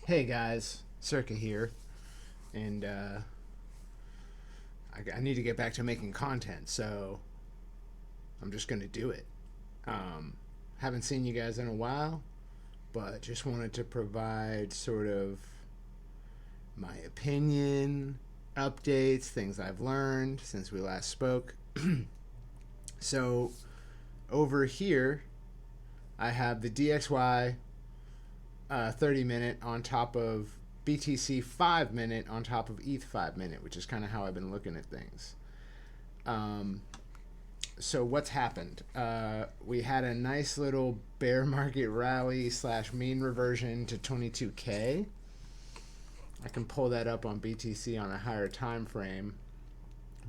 Hey guys, Circa here, and I need to get back to making content, so I'm just gonna do it. Haven't seen you guys in a while, but just wanted to provide sort of my opinion, updates, things I've learned since we last spoke. So over here, I have the DXY 30 minute on top of BTC 5 minute on top of ETH 5 minute, which is kind of how I've been looking at things. Um, so what's happened? We had a nice little bear market rally slash mean reversion to 22K. I can pull that up on BTC on a higher time frame.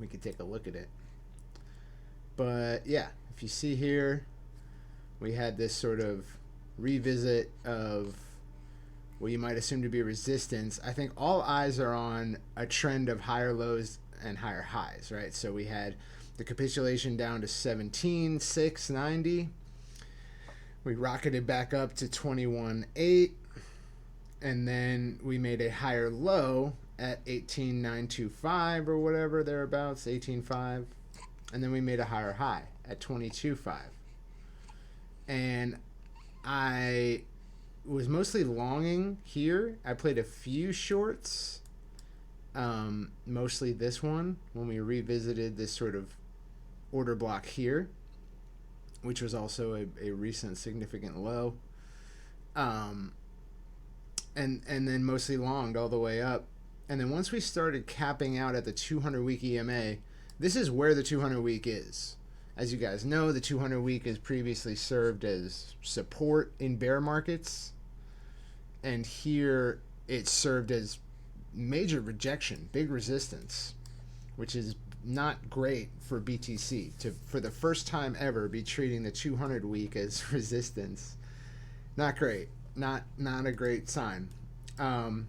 We could take a look at it. But yeah, if you see here, we had this sort of revisit of what you might assume to be resistance. I think all eyes are on a trend of higher lows and higher highs, right? So we had the capitulation down to 17,690. We rocketed back up to 21.8, and then we made a higher low at 18,925 or whatever thereabouts, 18.5, and then we made a higher high at 22.5. And I was mostly longing here. I played a few shorts, mostly this one when we revisited this sort of order block here, which was also a recent significant low. And then mostly longed all the way up. And then once we started capping out at the 200 week EMA, this is where the 200 week is. As you guys know, the 200 week has previously served as support in bear markets. And here it served as major rejection, big resistance, which is not great for BTC to, for the first time ever, be treating the 200 week as resistance. Not great. Not a great sign. And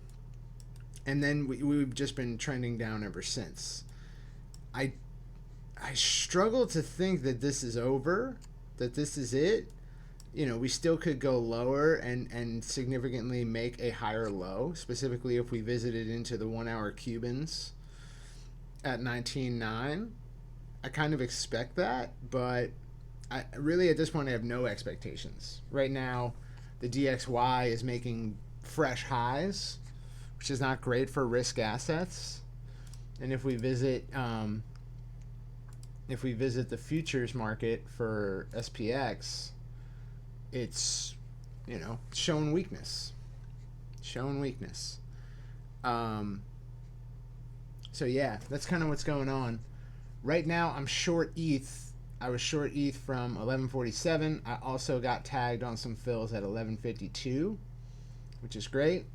then we've just been trending down ever since. I struggle to think that this is over, that this is it. You know, we still could go lower and significantly make a higher low, specifically if we visited into the 1 hour Cubans at 19.9. I kind of expect that, but I really at this point I have no expectations. Right now, the DXY is making fresh highs, which is not great for risk assets. And if we visit the futures market for SPX, it's, you know, shown weakness. So yeah, that's kind of what's going on. Right now, I'm short ETH. I was short ETH from 1147. I also got tagged on some fills at 1152, which is great.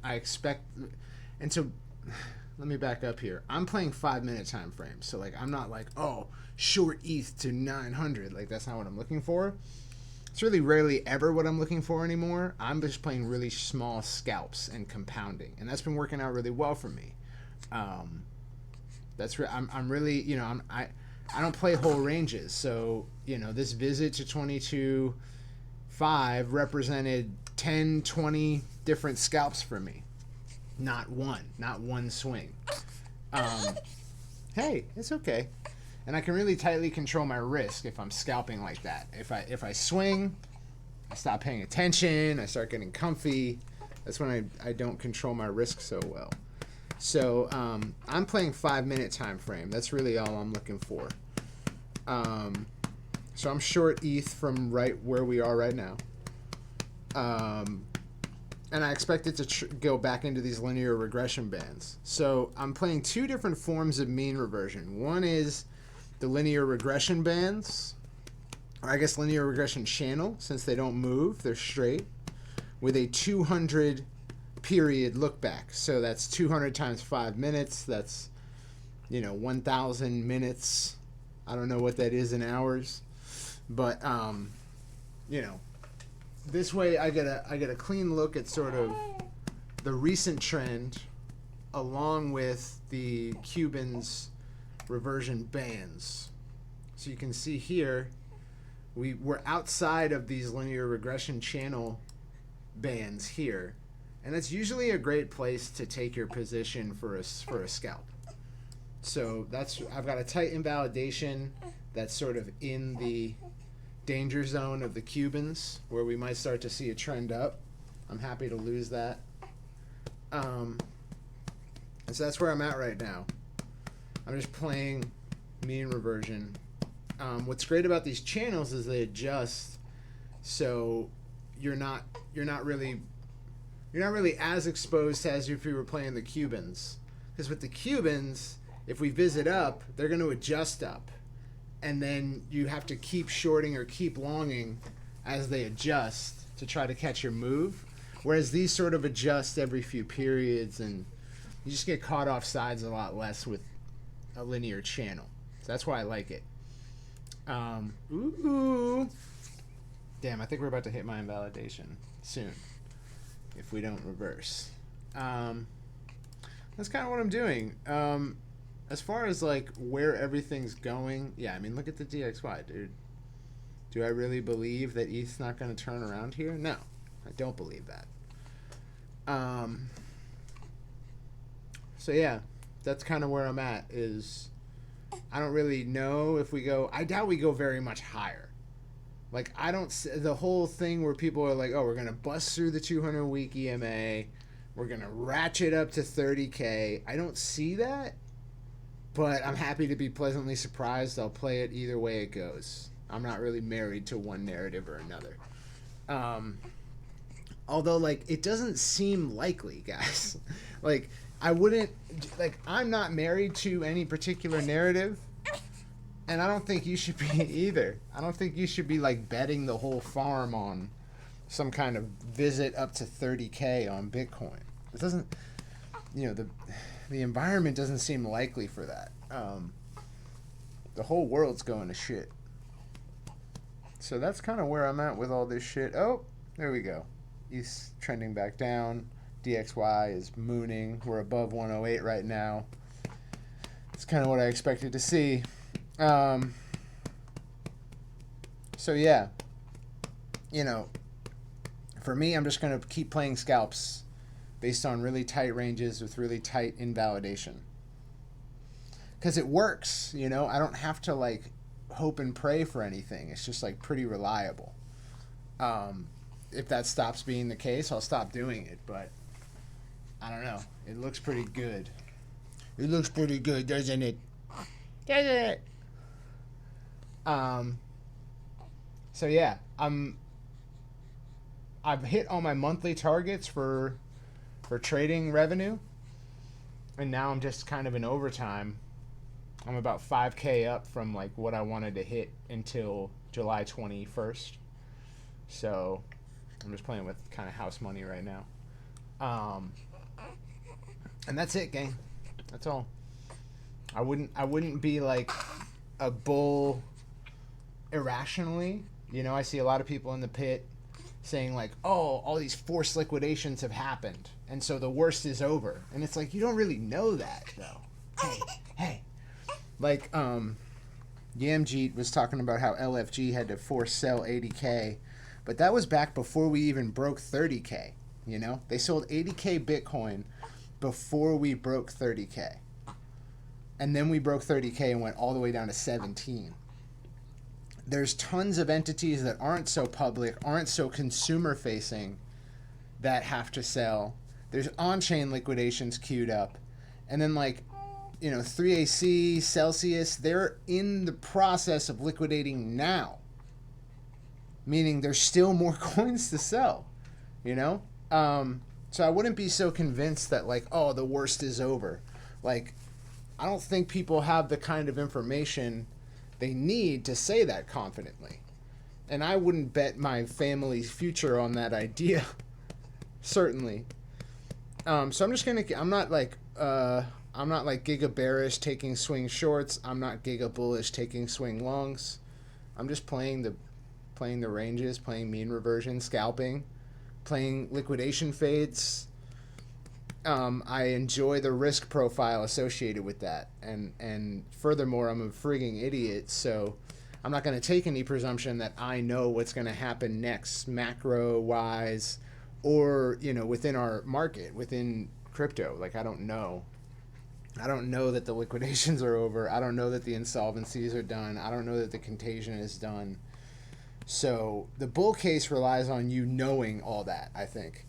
I expect, and so let me back up here. I'm playing 5 minute time frame, so like I'm not like, oh, short ETH to 900. Like that's not what I'm looking for. It's really rarely ever what I'm looking for anymore. I'm just playing really small scalps and compounding, and that's been working out really well for me. I'm really, you know, I don't play whole ranges, so you know this visit to 22.5 represented 10, 20 different scalps for me. Not one swing. Hey, it's okay. And I can really tightly control my risk if I'm scalping like that. If I swing, I stop paying attention, I start getting comfy. That's when I don't control my risk so well. So I'm playing 5 minute time frame. That's really all I'm looking for. So I'm short ETH from right where we are right now. And I expect it to go back into these linear regression bands. So I'm playing two different forms of mean reversion. One is the linear regression bands, or I guess linear regression channel, since they don't move, they're straight, with a 200 period look back. So that's 200 times 5 minutes. That's, you know, 1,000 minutes. I don't know what that is in hours, but you know, this way I get a clean look at sort of the recent trend along with the Cubans reversion bands. So you can see here we're outside of these linear regression channel bands here, and that's usually a great place to take your position for a scalp. So I've got a tight invalidation that's sort of in the danger zone of the Cubans, where we might start to see a trend up. I'm happy to lose that. And so that's where I'm at right now. I'm just playing mean reversion. What's great about these channels is they adjust, so you're not really as exposed as if you were playing the Cubans. Because with the Cubans, if we visit up, they're going to adjust up, and then you have to keep shorting or keep longing as they adjust to try to catch your move. Whereas these sort of adjust every few periods, and you just get caught off sides a lot less with a linear channel. So that's why I like it. Ooh. Damn, I think we're about to hit my invalidation soon if we don't reverse. That's kind of what I'm doing. As far as like where everything's going, yeah, I mean, look at the DXY, dude. Do I really believe that ETH's not going to turn around here? No, I don't believe that. So yeah, that's kind of where I'm at. Is I don't really know if we go. I doubt we go very much higher. Like, I don't, the whole thing where people are like, oh, we're going to bust through the 200-week EMA. We're going to ratchet up to 30K. I don't see that, but I'm happy to be pleasantly surprised. I'll play it either way it goes. I'm not really married to one narrative or another. Although, like, it doesn't seem likely, guys. Like, I'm not married to any particular narrative. And I don't think you should be either. I don't think you should be like betting the whole farm on some kind of visit up to 30K on Bitcoin. It doesn't, the environment doesn't seem likely for that. The whole world's going to shit. So that's kind of where I'm at with all this shit. Oh, there we go. ETH's trending back down. DXY is mooning. We're above 108 right now. It's kind of what I expected to see. So yeah, for me, I'm just going to keep playing scalps based on really tight ranges with really tight invalidation. Because it works, I don't have to like hope and pray for anything. It's just like pretty reliable. If that stops being the case, I'll stop doing it, but I don't know. It looks pretty good. It looks pretty good, doesn't it? Doesn't it? So yeah, I've hit all my monthly targets for trading revenue, and now I'm just kind of in overtime. I'm about 5K up from like what I wanted to hit until July 21st. So I'm just playing with kind of house money right now. And that's it, gang. That's all. I wouldn't be like a bull irrationally. I see a lot of people in the pit saying like, oh, all these forced liquidations have happened, and so the worst is over. And it's like, you don't really know that, though. Hey. Like, Yamjeet was talking about how LFG had to force sell 80K, but that was back before we even broke 30K, They sold 80K Bitcoin before we broke 30K. And then we broke 30K and went all the way down to 17. There's tons of entities that aren't so public, aren't so consumer-facing, that have to sell. There's on-chain liquidations queued up. And then, 3AC, Celsius, they're in the process of liquidating now. Meaning there's still more coins to sell, So I wouldn't be so convinced that, the worst is over. I don't think people have the kind of information they need to say that confidently. And I wouldn't bet my family's future on that idea. Certainly. So I'm just I'm not like giga bearish taking swing shorts. I'm not giga bullish taking swing longs. I'm just playing the ranges, playing mean reversion, scalping, playing liquidation fades. I enjoy the risk profile associated with that. And furthermore, I'm a frigging idiot, so I'm not going to take any presumption that I know what's going to happen next, macro-wise, or, you know, within our market, within crypto. Like, I don't know. I don't know that the liquidations are over. I don't know that the insolvencies are done. I don't know that the contagion is done. So the bull case relies on you knowing all that, I think.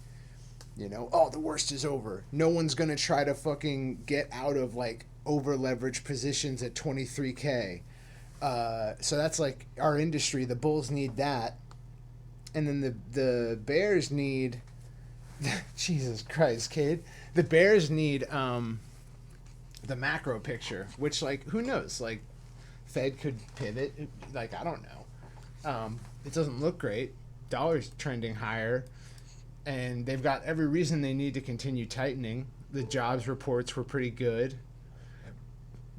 You know, oh, the worst is over. No one's going to try to fucking get out of like over leveraged positions at 23K. So that's like our industry. The bulls need that. And then the bears need Jesus Christ, kid. The bears need the macro picture, which, like, who knows? Like, Fed could pivot. Like, I don't know. It doesn't look great. Dollar's trending higher, and they've got every reason they need to continue tightening. The jobs reports were pretty good.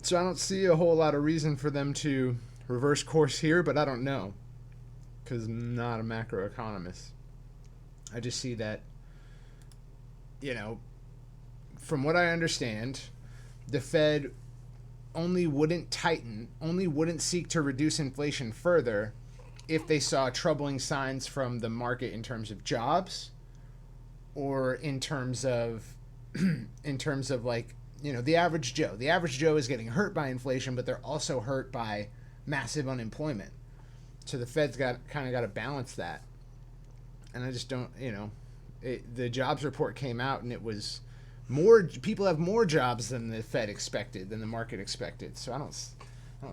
So I don't see a whole lot of reason for them to reverse course here, but I don't know, because I'm not a macroeconomist. I just see that, you know, from what I understand, the Fed only wouldn't seek to reduce inflation further if they saw troubling signs from the market in terms of jobs, or in terms of like, you know, the average Joe. The average Joe is getting hurt by inflation, but they're also hurt by massive unemployment. So the Fed's got to balance that. And I just don't, you know, the jobs report came out and it was more people have more jobs than the Fed expected, than the market expected. So I don't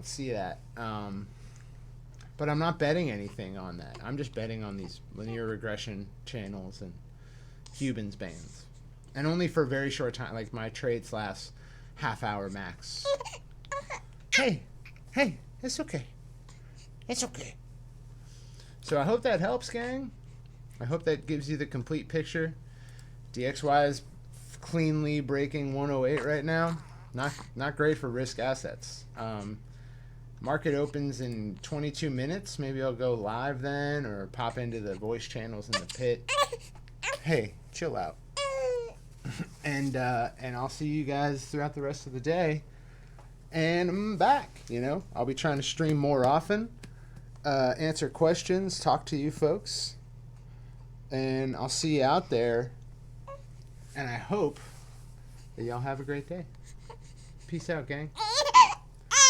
see that. But I'm not betting anything on that. I'm just betting on these linear regression channels and Cuban's bands. And only for a very short time. Like, my trades last half hour max. Hey, it's okay. It's okay. So I hope that helps, gang. I hope that gives you the complete picture. DXY is cleanly breaking 108 right now. Not great for risk assets. Market opens in 22 minutes. Maybe I'll go live then, or pop into the voice channels in the pit. Hey, chill out. And I'll see you guys throughout the rest of the day. And I'm back, you know. I'll be trying to stream more often, answer questions, talk to you folks. And I'll see you out there. And I hope that y'all have a great day. Peace out, gang.